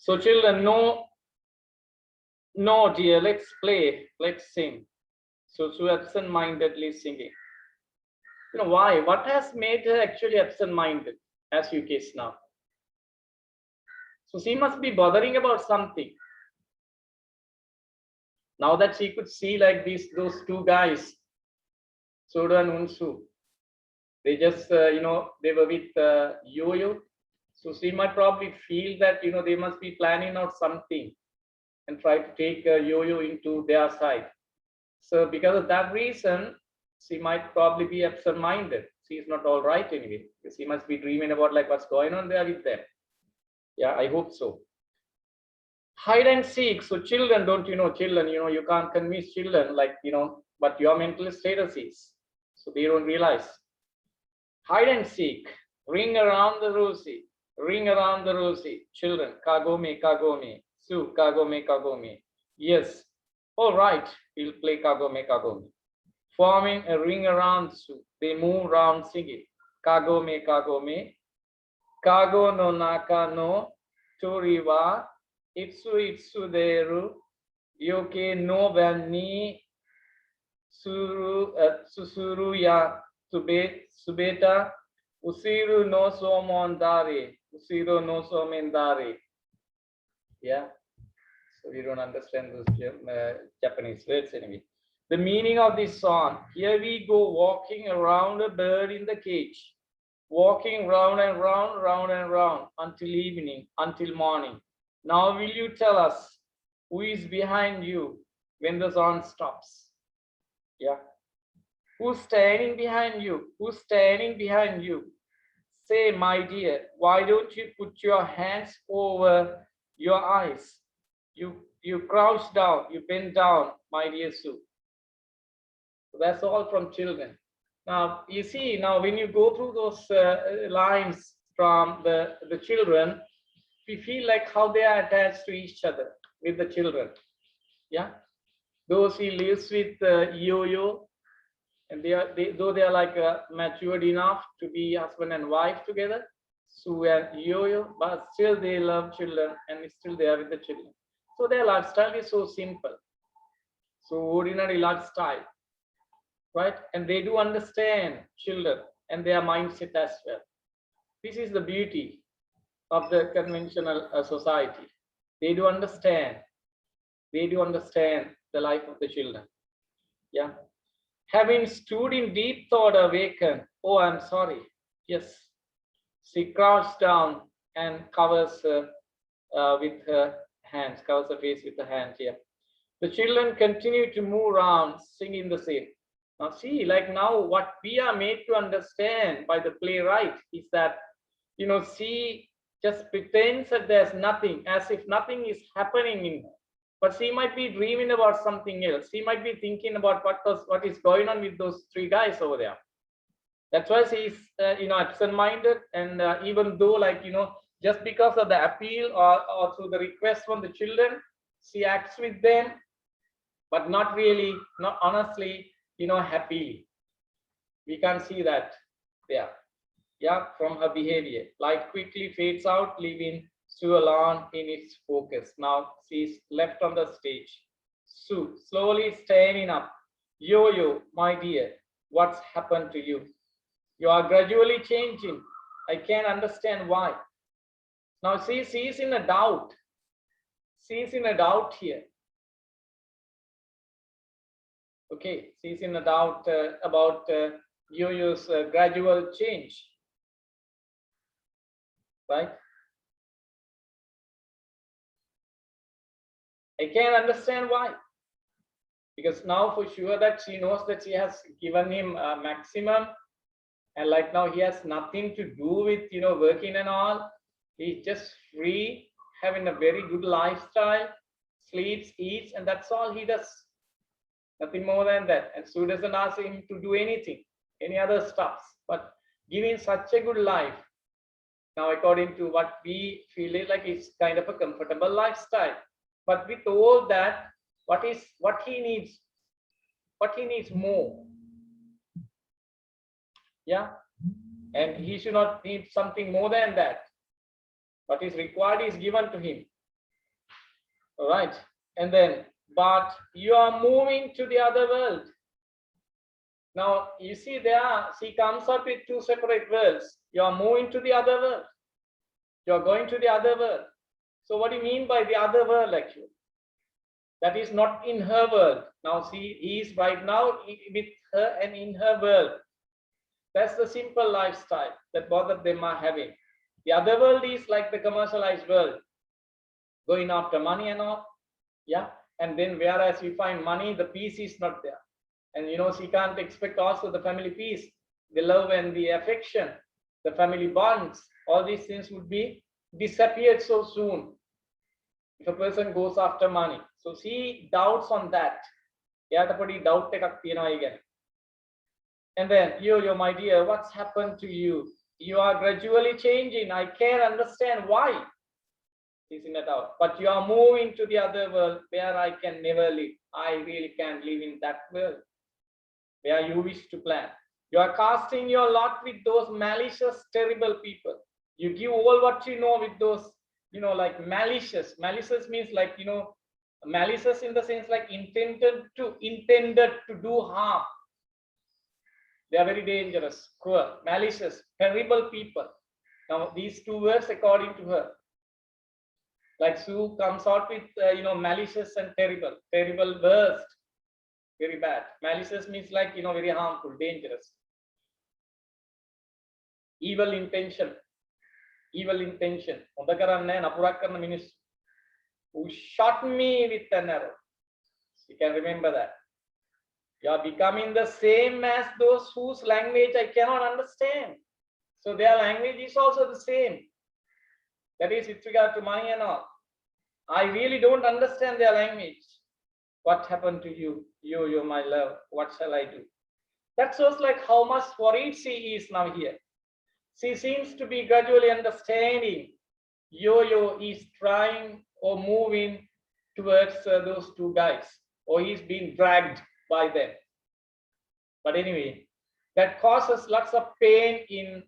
So children, no dear, let's play, let's sing. So absent-mindedly singing. You know why? What has made her actually absent-minded, as you guess now? So she must be bothering about something. Now that she could see like those two guys, Suda and Unsu, they just they were with Yo-Yo. So she might probably feel that they must be planning out something and try to take Yo-Yo into their side. So because of that reason, she might probably be absent-minded. She is not all right anyway, because she must be dreaming about like what's going on there with them. Yeah, I hope so. Hide and seek. So children, don't children, you can't convince children like, what your mental status is. So they don't realize. Hide and seek. Ring around the rosy. Ring around the rosy. Children, kagome, kagome. Su, kagome, kagome. Yes. All right, we'll play kagome, kagome. Forming a ring around Su. They move around singing. Kagome, kagome. Kago no naka no toriwa. Itsu deru. Yoke no bani susuru ya subeta. Usiru no somondare. Usiru no somendare. Yeah. So we don't understand those Japanese words anyway. The meaning of this song: here we go walking around a bird in the cage, walking round and round, round and round until evening, until morning. Now will you tell us who is behind you when the song stops? Yeah. Who's standing behind you? Who's standing behind you? Say, my dear, why don't you put your hands over your eyes? You crouch down, you bend down, my dear Sue. So that's all from children. Now, you see, now when you go through those lines from the children, we feel like how they are attached to each other with the children. Yeah. Those he lives with Yo-Yo, and though they are like matured enough to be husband and wife together, Sue and Yo-Yo, but still they love children and still they are with the children. So their lifestyle is so simple, so ordinary lifestyle, right? And they do understand children and their mindset as well. This is the beauty of the conventional society. They do understand. They do understand the life of the children. Yeah. Having stood in deep thought awakened. Oh, I'm sorry. Yes. She crouched down and covers with her hands, covers her face with her hands here. The children continue to move around, singing the same. Now see, like now what we are made to understand by the playwright is that, she just pretends that there's nothing, as if nothing is happening in her. But she might be dreaming about something else. She might be thinking about what is going on with those three guys over there. That's why she's, absent-minded. And even though, like, just because of the appeal or through the request from the children, she acts with them, but not really, not honestly, happily. We can't see that there. Yeah, from her behavior. Light quickly fades out, leaving Sue alone in its focus. Now she's left on the stage. Sue, slowly standing up. Yo-Yo, my dear, what's happened to you? You are gradually changing. I can't understand why. Now she's in a doubt. She's in a doubt here. Okay, she's in a doubt about Yo-Yo's gradual change, right? I can't understand why. Because now for sure that she knows that she has given him a maximum, and like now he has nothing to do with working and all. He's just free, having a very good lifestyle, sleeps, eats, and that's all he does. Nothing more than that. And Sue doesn't ask him to do anything, any other stuff, but giving such a good life. Now, according to what we feel it like, it's kind of a comfortable lifestyle. But with all that, what he needs more. Yeah. And he should not need something more than that. What is required is given to him. All right. And then, but you are moving to the other world. Now, you see there, she comes up with two separate worlds. You are moving to the other world. You are going to the other world. So what do you mean by the other world actually? That is not in her world. Now, he is right now with her and in her world. That's the simple lifestyle that both of them are having. The other world is like the commercialized world, going after money and all. Yeah. And then whereas we find money, the peace is not there. And you know, she can't expect also the family peace, the love and the affection, the family bonds, all these things would be disappeared so soon if a person goes after money. So she doubts on that. Doubt again. And then, yo, my dear, what's happened to you? You are gradually changing. I can't understand why. Isn't it out? But you are moving to the other world where I can never live. I really can't live in that world where you wish to plan. You are casting your lot with those malicious, terrible people. You give all what you know with those, you know, like malicious. Malicious means like, you know, malicious in the sense like intended to do harm. They are very dangerous, cruel, malicious, terrible people. Now, these two words according to her. Like Sue comes out with, you know, malicious and terrible. Terrible, worst, very bad. Malicious means like, you know, very harmful, dangerous. Evil intention. Evil intention. Who shot me with an arrow. You can remember that. You are becoming the same as those whose language I cannot understand. So their language is also the same. That is with regard to money and all. I really don't understand their language. What happened to you? You, my love. What shall I do? That shows like how much worried she is now here. She seems to be gradually understanding. Yo is trying or moving towards those two guys, or he's being dragged by them. But anyway, that causes lots of pain in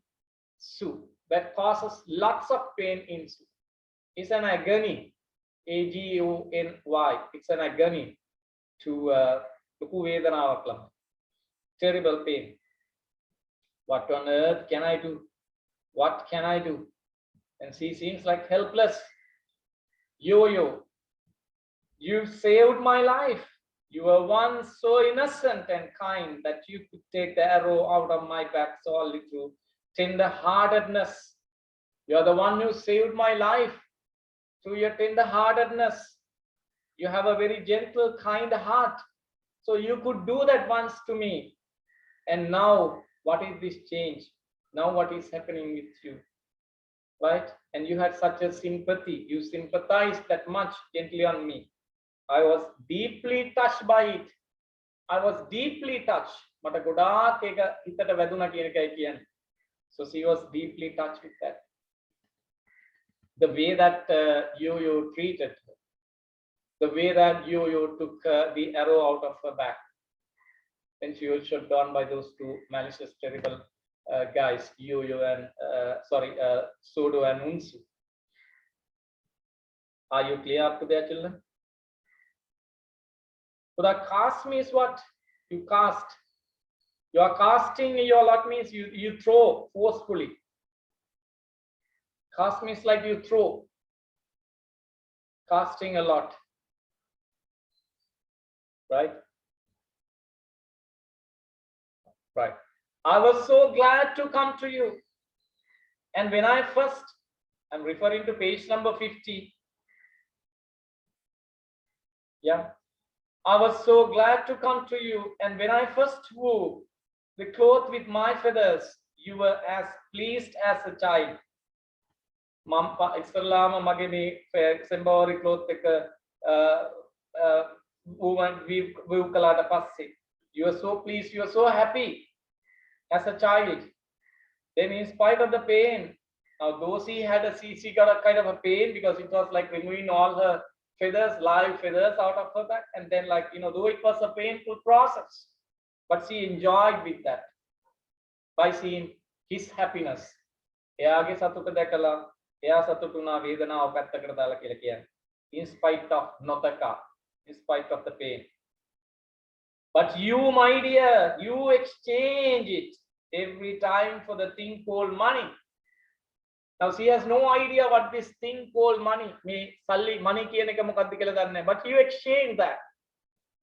Sue. That causes lots of pain in Sue. It's an agony. AGONY. It's an agony to terrible pain. What on earth can I do? What can I do? And she seems like helpless. Yo, you saved my life. You were once so innocent and kind that you could take the arrow out of my back solely through tender-heartedness. You are the one who saved my life through your tender-heartedness. You have a very gentle, kind heart. So you could do that once to me. And now, what is this change? Now what is happening with you? Right? And you had such a sympathy. You sympathized that much gently on me. I was deeply touched by it. I was deeply touched. So she was deeply touched with that. The way that you treated her. The way that you took the arrow out of her back. And she was shot down by those two malicious, terrible guys, and Sodo and Unsu. Are you clear up to there, children? So that cast means what? You cast. You are casting your lot means you throw forcefully. Cast means like you throw. Casting a lot. Right? Right. I was so glad to come to you. And when I first, I'm referring to page number 50. Yeah. I was so glad to come to you. And when I first wove the cloth with my feathers, you were as pleased as a child. Mampa Islam Magini Sembori cloth woman we kalada passe. You are so pleased, you are so happy as a child. Then in spite of the pain, now though she got a kind of a pain because it was like removing all her feathers, live feathers out of her back, and then like, you know, though it was a painful process, but she enjoyed with that by seeing his happiness. in spite of Notaka, in spite of the pain. But you, my dear, you exchange it every time for the thing called money. Now she has no idea what this thing called money, money කියන එක මොකක්ද කියලා දන්නේ නැහැ. But you exchange that.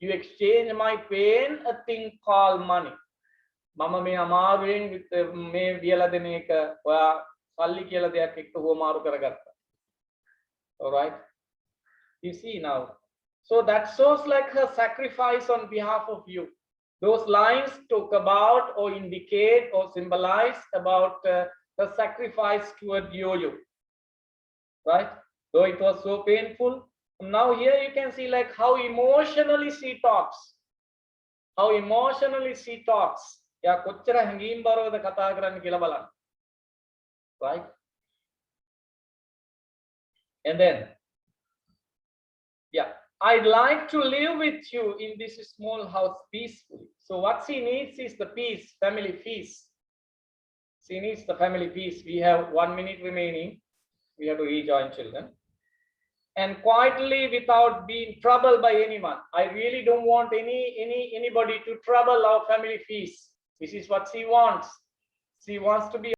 You exchange my pain, a thing called money. මම මේ අමාරුවෙන් මේ වියලා දෙන එක ඔයා සල්ලි කියලා දෙයක් එක්ක හොමාරු කරගත්තා. All right. You see now. So that shows like her sacrifice on behalf of you. Those lines talk about or indicate or symbolize about her sacrifice toward you. Right? Though it was so painful. Now here you can see like how emotionally she talks. How emotionally she talks. යා කොච්චර හැඟීම් බරවද කතා කරන්න කියලා බලන්න. Right? And then, yeah, I'd like to live with you in this small house peacefully. So what she needs is the peace, family peace. She needs the family peace. We have 1 minute remaining. We have to rejoin children. And quietly, without being troubled by anyone. I really don't want anybody to trouble our family peace. This is what she wants. She wants to be